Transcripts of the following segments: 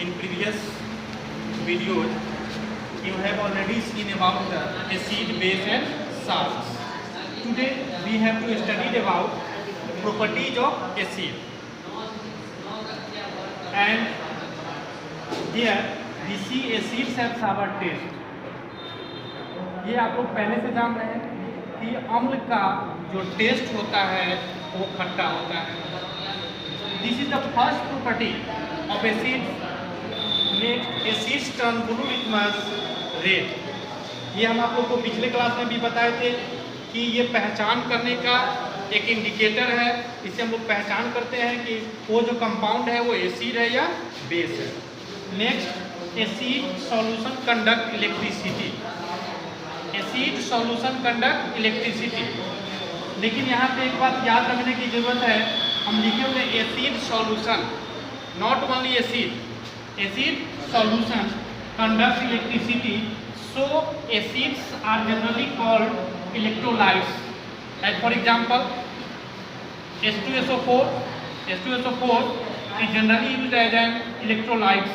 In previous videos, you have already seen about the acid, base and salts. Today we have to study about properties of acid. And here we see acids have sour taste. ये आप लोग पहले से जान रहे हैं कि अम्ल का जो टेस्ट होता है वो खट्टा होता है. This is the first property of acid. Next, acids turn blue litmus red. ये हम आप लोग को पिछले क्लास में भी बताए थे कि ये पहचान करने का एक इंडिकेटर है. इससे हम लोग पहचान करते हैं कि वो जो कंपाउंड है वो एसिड है या बेस है. Next, acid solution conduct electricity. Acid solution conduct electricity. लेकिन यहाँ पे एक बात याद रखने की जरूरत है. हम लिखे हुए acid solution, not only acid. Acid solution conduct electricity. So acids are generally called electrolytes. As for example H2SO4. H2SO4 is generally used as an electrolytes.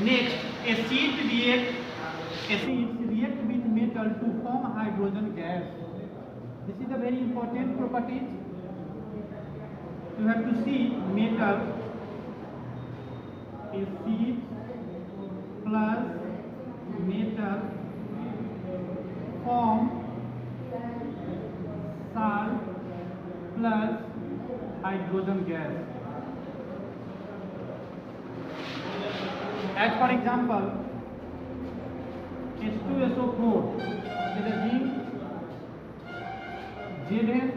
Next, acids react with metal to form hydrogen gas. This is a very important property. You have to see metal, acid plus metal form salt plus hydrogen gas. As for example, H2SO4 is a zinc, Zn.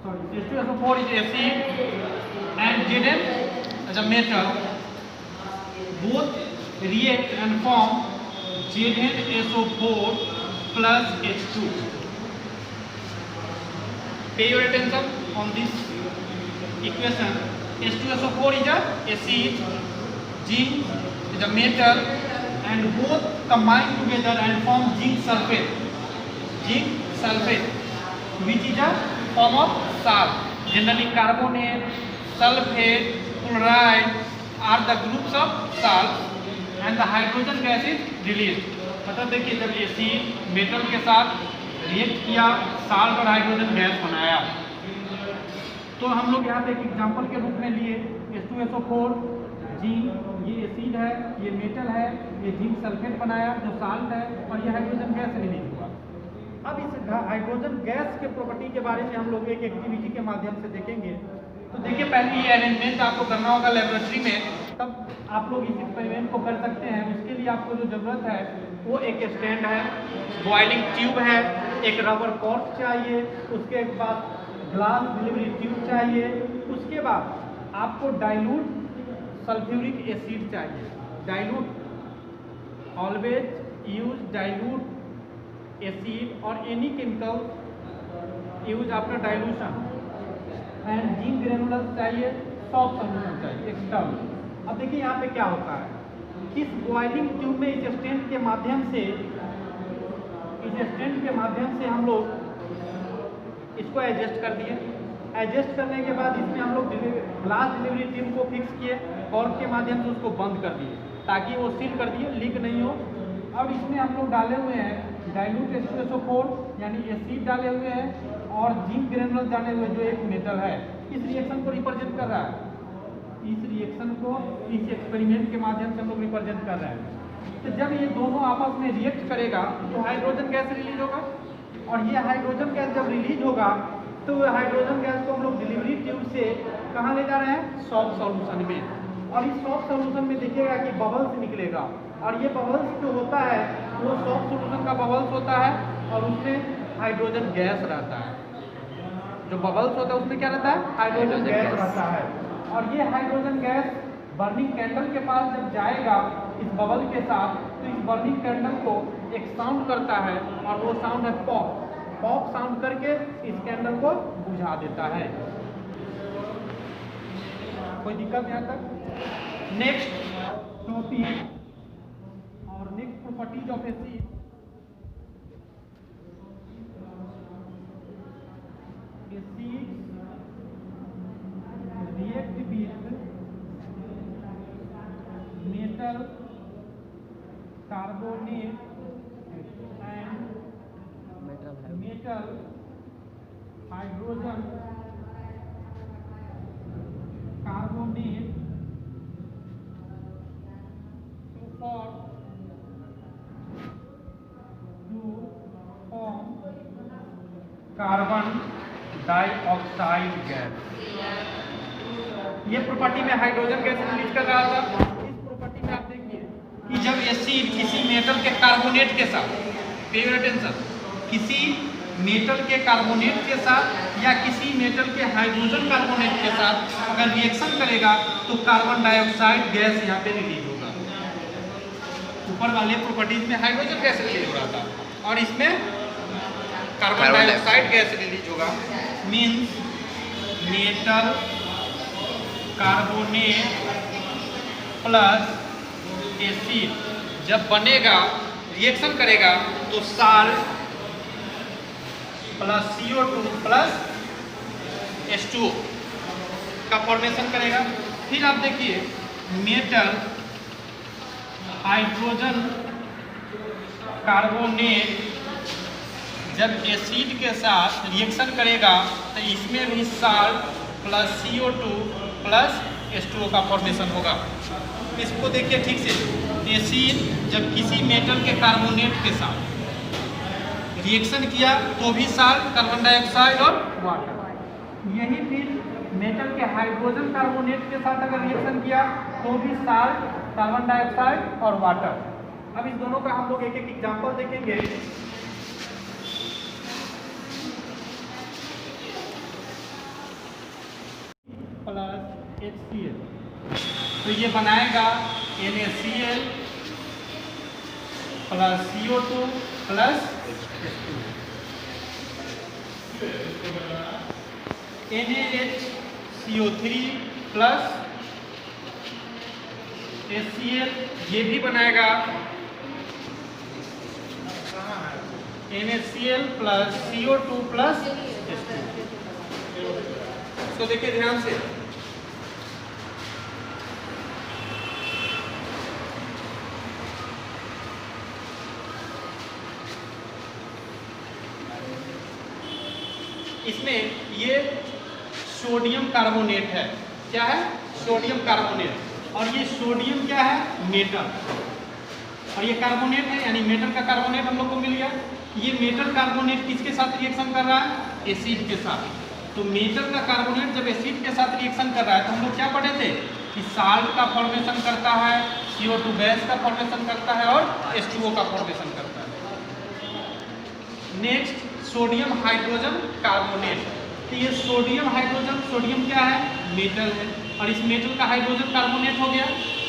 Sorry, H2SO4 is acid and Zn is a metal. Both react and form ZnSO4 plus H2. Pay your attention on this equation. H2SO4 is a acid, zinc is a metal, and both combine together and form zinc sulfate. Zinc sulfate, which is a form of salt. Generally, carbonate, sulfate, chloride are the groups of salts, and the hydrogen gas is released. मतलब देखिए, जब acid metal के साथ react किया, salt और hydrogen gas बनाया, तो हम लोग यहाँ पे एक एग्जांपल के रूप में लिए H2SO4, जिंक, ये एसिड है, ये मेटल है, ये जिंक सल्फेट बनाया जो साल्ट है, और ये हाइड्रोजन गैस रिलीज हुआ. अब इस हाइड्रोजन गैस के प्रॉपर्टी के बारे में हम लोग एक एक्टिविटी के माध्यम से देखेंगे. तो देखिए, पहले ये अरेंजमेंट आपको करना होगा लेबोरेटरी में, तब आप लोग इस एक्सपेरिमेंट को कर सकते हैं. उसके लिए आपको जो जरूरत है वो एक स्टैंड है, बॉइलिंग ट्यूब है, एक रबर कॉर्क चाहिए, उसके बाद ग्लास डिलीवरी ट्यूब चाहिए, उसके बाद आपको डाइल्यूट सल्फ्यूरिक एसिड चाहिए. Dilute, always use dilute acid और any chemical use after dilution. And zinc granular चाहिए, सॉफ्ट सॉल्यूशन चाहिए, एक्सटर्नल. अब देखिए यहाँ पे क्या होता है. इस बॉइलिंग ट्यूब में इस स्टैंड के माध्यम से हम लोग इसको एडजस्ट कर दिए. एडजस्ट करने के बाद इसमें हम लोग ग्लास डिलीवरी ट्यूब को फिक्स किए, कॉर्क के माध्यम से उसको बंद कर दिए ताकि वो सील कर दिए, लीक नहीं हो. अब इसमें हम लोग डाले हुए हैं डाइल्यूट H2SO4 यानी एसिड डाले हुए हैं, और जिंक ग्रेनुलर डाले हुए जो एक मेटल है. इस रिएक्शन को रिप्रेजेंट कर रहा है. इस रिएक्शन को इस एक्सपेरिमेंट के माध्यम से हम लोग रिप्रेजेंट कर रहे हैं. तो जब ये दोनों आपस में रिएक्ट करेगा तो हाइड्रोजन गैस रिलीज होगा, और ये हाइड्रोजन गैस जब रिलीज होगा तो हाइड्रोजन गैस को हम लोग डिलीवरी ट्यूब से कहाँ ले जा रहे हैं, सॉफ्ट सॉल्यूशन में. और इस सॉफ्ट सॉल्यूशन में देखिएगा कि बबल्स निकलेगा, और ये बबल्स जो होता है वो सॉफ्ट सॉल्यूशन का बबल्स होता है, और उसमें हाइड्रोजन गैस रहता है. जो बबल्स होता है उसमें क्या रहता है, हाइड्रोजन गैस रहता है. और ये हाइड्रोजन गैस बर्निंग कैंडल के पास जब जाएगा इस बबल के साथ, तो इस बर्निंग कैंडल को एक साउंड करता है, और वो साउंड है पॉप. पॉप साउंड करके इस कैंडल को बुझा देता है. कोई दिक्कत यहाँ तक? नेक्स्ट टॉपिक और next properties of acid. Acids react with metal carbonate and metal hydrogen carbonate to form carbon dioxide gas. ये प्रॉपर्टी में हाइड्रोजन गैस रिलीज कर रहा था। इस प्रॉपर्टी में आप देखिए कि जब एसिड किसी मेटल के कार्बोनेट के साथ, पे अटेंशन, किसी मेटल के कार्बोनेट के साथ या किसी मेटल के हाइड्रोजन कार्बोनेट के साथ अगर रिएक्शन करेगा तो कार्बन डाइऑक्साइड गैस यहाँ पे रिलीज होगा। ऊपर वाले प्रॉपर्टीज में हाइड्रोजन गैस रिलीज हो रहा था और इसमें कार्बन डाइऑक्साइड गैस रिलीज होगा। Means metal carbonate plus acid जब बनेगा, रिएक्शन करेगा तो salt plus CO2 plus H2O का फॉर्मेशन करेगा। फिर आप देखिए मेटल हाइड्रोजन कार्बोनेट जब एसिड के साथ रिएक्शन करेगा तो इसमें भी salt plus CO2 plus H2O का फॉर्मेशन होगा। इसको देखिए ठीक से, एसिड जब किसी मेटल के कार्बोनेट के साथ रिएक्शन किया तो भी साल्ट, कार्बन डाइऑक्साइड और वाटर। यही फिर मेटल के हाइड्रोजन कार्बोनेट के साथ अगर रिएक्शन किया तो भी साल्ट, कार्बन डाइऑक्साइड और वाटर। अब इस दोनों का हम लोग एक एक एग्जांपल देखेंगे। प्लस HCl तो ये बनाएगा NaCl plus CO2 plus NaHCO3 plus HCl, ये भी बनाएगा NaCl plus CO2 plus H2। इसको देखिए ध्यान से, इसमें ये सोडियम कार्बोनेट है। क्या है? Sodium carbonate. और ये सोडियम क्या है? मेटल। और ये कार्बोनेट है, यानी मेटल का कार्बोनेट हम लोग को मिल गया। ये मेटल कार्बोनेट किसके साथ रिएक्शन कर रहा है? एसिड के साथ। तो मेटल का कार्बोनेट जब एसिड के साथ रिएक्शन कर रहा है तो हम लोग क्या पढ़े थे कि साल्ट का फॉर्मेशन करता है, CO2 गैस का फॉर्मेशन करता है और H2O का फॉर्मेशन करता है। Next sodium hydrogen carbonate. तो ये सोडियम हाइड्रोजन, सोडियम क्या है? मेटल है। और इस मेटल का हाइड्रोजन कार्बोनेट हो गया।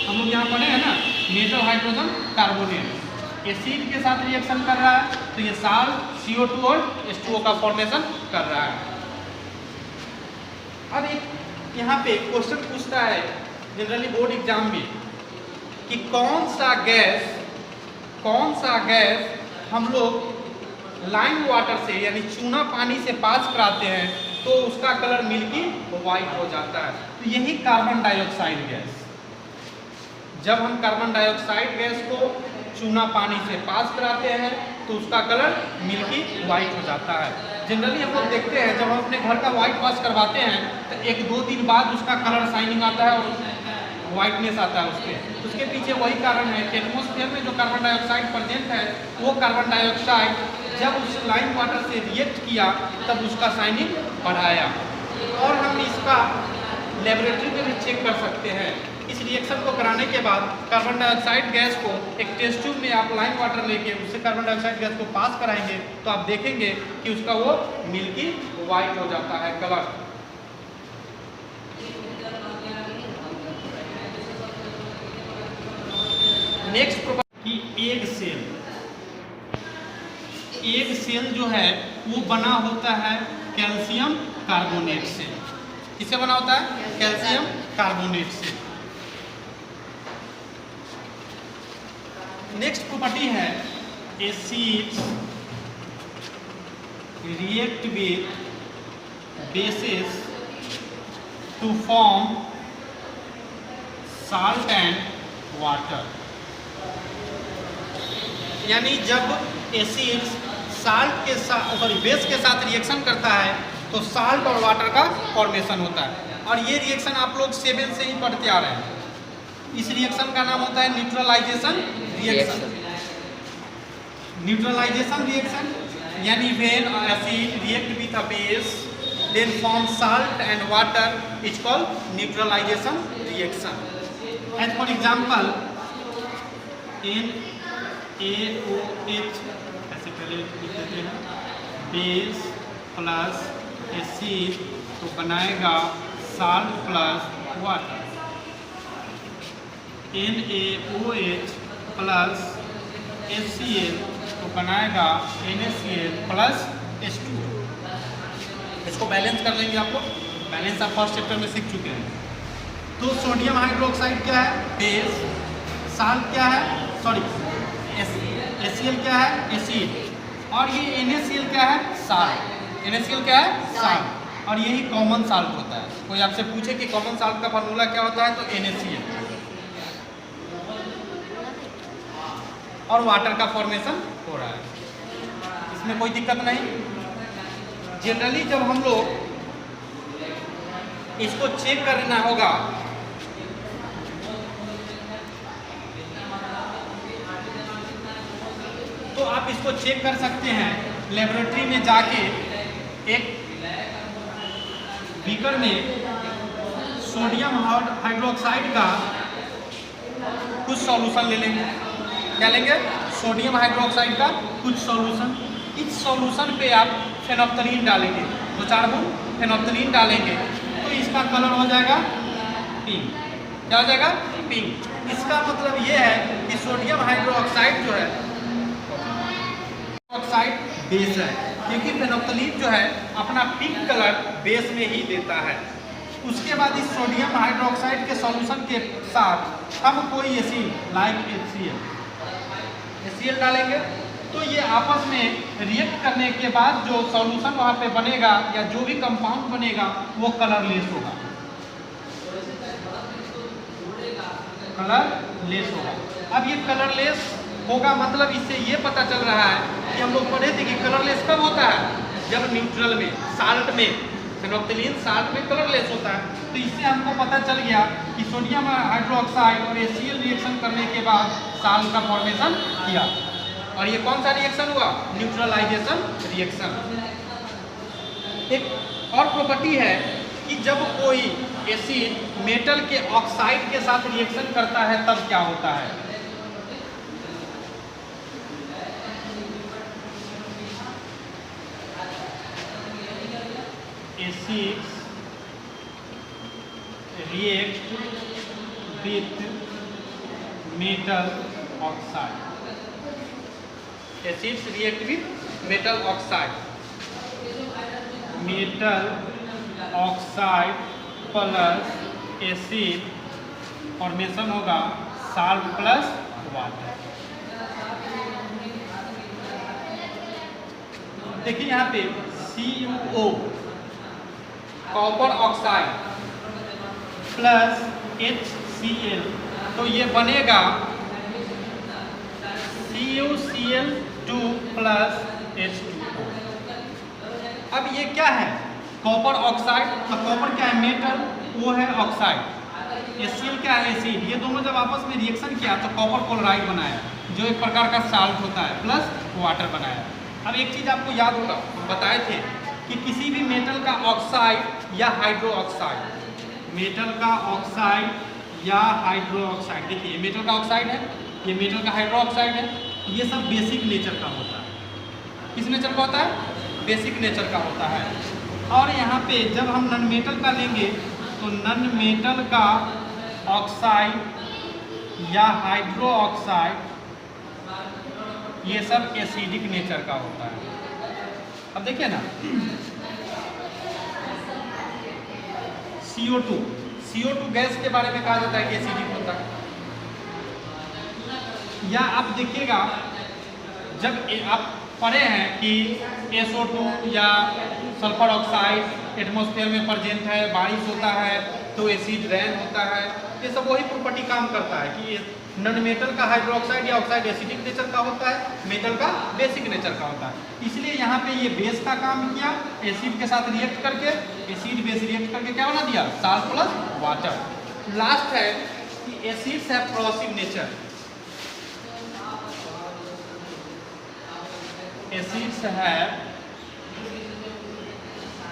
हम लोग यहाँ पढ़े हैं ना, मेटल हाइड्रोजन कार्बोनेट एसिड के साथ रिएक्शन कर रहा है तो ये साल्ट, CO2 और H2O का फॉर्मेशन कर रहा है। अब एक यहाँ पे क्वेश्चन पूछता है जनरली बोर्ड एग्जाम में कि कौन सा गैस हम लोग लाइम वाटर से यानी चूना पानी से पास कराते हैं तो उसका कलर मिल्की वाइट हो जाता है। तो यही कार्बन डाइऑक्साइड गैस। जब हम कार्बन डाइऑक्साइड गैस को चूना पानी से पास कराते हैं तो उसका कलर मिल्की वाइट हो जाता है। जनरली हम लोग देखते हैं जब हम अपने घर का वाइट वॉश करवाते हैं तो 1-2 दिन बाद उसका कलर शाइनिंग आता है और वाइटनेस आता है उसके पीछे वही कारण है कि एटमॉस्फेयर में जो कार्बन डाइऑक्साइड प्रेजेंट है वो कार्बन डाइऑक्साइड जब उस लाइम वाटर से रिएक्ट किया तब उसका शाइनिंग बढ़ाया। और हम इसका लेबोरेटरी में भी चेक कर सकते हैं। इस रिएक्शन को कराने के बाद कार्बन डाइऑक्साइड गैस को एक टेस्ट ट्यूब में आप लाइम वाटर लेके उससे कार्बन डाइऑक्साइड गैस को पास कराएंगे तो आप देखेंगे कि उसका वो मिल्की वाइट हो जाता है कलर। नेक्स्ट प्रॉपर्टी एग सेल जो है वो बना होता है कैल्शियम कार्बोनेट से। किससे बना होता है? कैल्शियम कार्बोनेट से। नेक्स्ट प्रॉपर्टी है acids react with bases to form salt and water. यानी जब एसिड साल्ट के साथ बेस के साथ रिएक्शन करता है तो साल्ट और वाटर का फॉर्मेशन होता है। और ये रिएक्शन आप लोग 7 से ही पढ़ते आ रहे हैं। इस रिएक्शन का नाम होता है न्यूट्रलाइजेशन रिएक्शन। न्यूट्रलाइजेशन रिएक्शन यानी when acid react with a base then form salt and water is called neutralization reaction. As for example, NaOH ऐसे पहले लिख देते हैं, बेस प्लस एसिड तो बनाएगा salt plus water. NaOH plus HCl तो बनाएगा NaCl प्लस H2O। इसको बैलेंस कर लेंगे आप लोग। बैलेंस आप फर्स्ट चैप्टर में सीख चुके हैं। तो सोडियम हाइड्रोक्साइड क्या है? बेस। साल्ट क्या है? सॉरी, HCl क्या है? एसिड। और ये NaCl क्या है? साल्ट। NaCl क्या है? साल्ट। और यही कॉमन साल्ट होता है। कोई आपसे पूछे कि कॉमन साल्ट का फार्मूला क्या होता है तो NaCl। और वाटर का फॉर्मेशन हो रहा है, इसमें कोई दिक्कत नहीं। जनरली जब हम लोग इसको चेक करना होगा तो आप इसको चेक कर सकते हैं लेबोरेटरी में जाके। एक बीकर में सोडियम हाइड्रोक्साइड का कुछ सॉल्यूशन ले लेंगे। क्या लेंगे? सोडियम हाइड्रोक्साइड का कुछ सॉल्यूशन। इस सॉल्यूशन पे आप फेनोप्थलीन डालेंगे, 2-4 बूंद फेनोप्थलीन डालेंगे तो इसका कलर हो जाएगा पिंक। क्या हो जाएगा? पिंक। इसका मतलब ये है कि सोडियम हाइड्रोक्साइड जो है ऑक्साइड बेस है, क्योंकि फेनोप्थलीन जो है अपना पिंक कलर बेस में ही देता है। उसके बाद इस सोडियम हाइड्रोक्साइड के सॉल्यूशन के साथ हम कोई एसिड लाइक HCl डालेंगे तो ये आपस में रिएक्ट करने के बाद जो सॉल्यूशन वहाँ पे बनेगा या जो भी कंपाउंड बनेगा वो कलरलेस होगा। कलरलेस होगा। अब ये कलरलेस होगा मतलब इससे ये पता चल रहा है कि हम लोग पढ़े थे कि कलरलेस कब होता है? जब न्यूट्रल में, साल्ट में, फेनोप्थलीन साल्ट में कलरलेस होता है। तो इससे हमको पता चल गया कि सोडियम हाइड्रोक्साइड और HCl रिएक्शन करने के बाद साल्ट का फॉर्मेशन किया। और ये कौन सा रिएक्शन हुआ? Neutralization reaction. एक और प्रॉपर्टी है कि जब कोई एसिड मेटल के ऑक्साइड के साथ रिएक्शन करता है तब क्या होता है? Acid react with metal oxide. Acids react with metal oxide. Metal oxide plus acid formation होगा साल्ट प्लस वाटर। देखिए यहाँ पे CuO copper oxide plus HCl तो ये बनेगा CuCl2 प्लस H2O। अब ये क्या है? Copper oxide. तो कॉपर क्या है? मेटल। वो है ऑक्साइड। HCl क्या है? एसिड। ये दोनों जब आपस में रिएक्शन किया तो कॉपर क्लोराइड बनाया जो एक प्रकार का साल्ट होता है, प्लस वाटर बनाया। अब एक चीज़ आपको याद होगा, बताए थे कि किसी भी मेटल का ऑक्साइड या हाइड्रो ऑक्साइड, मेटल का ऑक्साइड या हाइड्रो ऑक्साइड, देखिए मेटल का ऑक्साइड है, ये मेटल का हाइड्रो ऑक्साइड है, ये सब बेसिक नेचर का होता है। किस नेचर का होता है? बेसिक नेचर का होता है। और यहाँ पे जब हम नॉन मेटल का लेंगे तो नॉन मेटल का ऑक्साइड या हाइड्रो ऑक्साइड ये सब एसिडिक नेचर का होता है। अब देखिए ना, CO2 गैस के बारे में कहा जाता है कि एसिडिक होता है। या आप देखिएगा जब आप पढ़े हैं कि SO2 या सल्फर ऑक्साइड एटमॉस्फेयर में प्रेजेंट है, बारिश होता है तो एसिड रैन होता है। ये सब वही प्रॉपर्टी काम करता है कि नॉन मेटल का हाइड्रोक्साइड या ऑक्साइड एसिडिक नेचर का होता है, मेटल का बेसिक नेचर का होता है। इसलिए यहाँ पे ये बेस का काम किया, एसिड के साथ रिएक्ट करके, एसिड बेस रिएक्ट करके क्या बना दिया, साल्ट प्लस वाटर। लास्ट है कि acids have corrosive nature. Acids have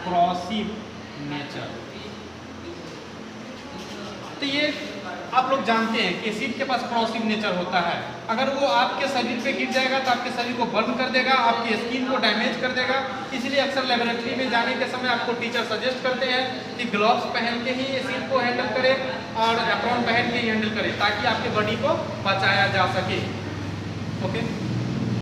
corrosive nature. तो ये आप लोग जानते हैं कि एसिड के पास corrosive नेचर होता है। अगर वो आपके शरीर पे गिर जाएगा तो आपके शरीर को बर्न कर देगा, आपकी स्किन को डैमेज कर देगा। इसलिए अक्सर लेबोरेटरी में जाने के समय आपको टीचर सजेस्ट करते हैं कि ग्लव्स पहन के ही एसिड को हैंडल करें और एप्रॉन पहन के ही हैंडल करें, ताकि आपके बॉडी को बचाया जा सके। ओके।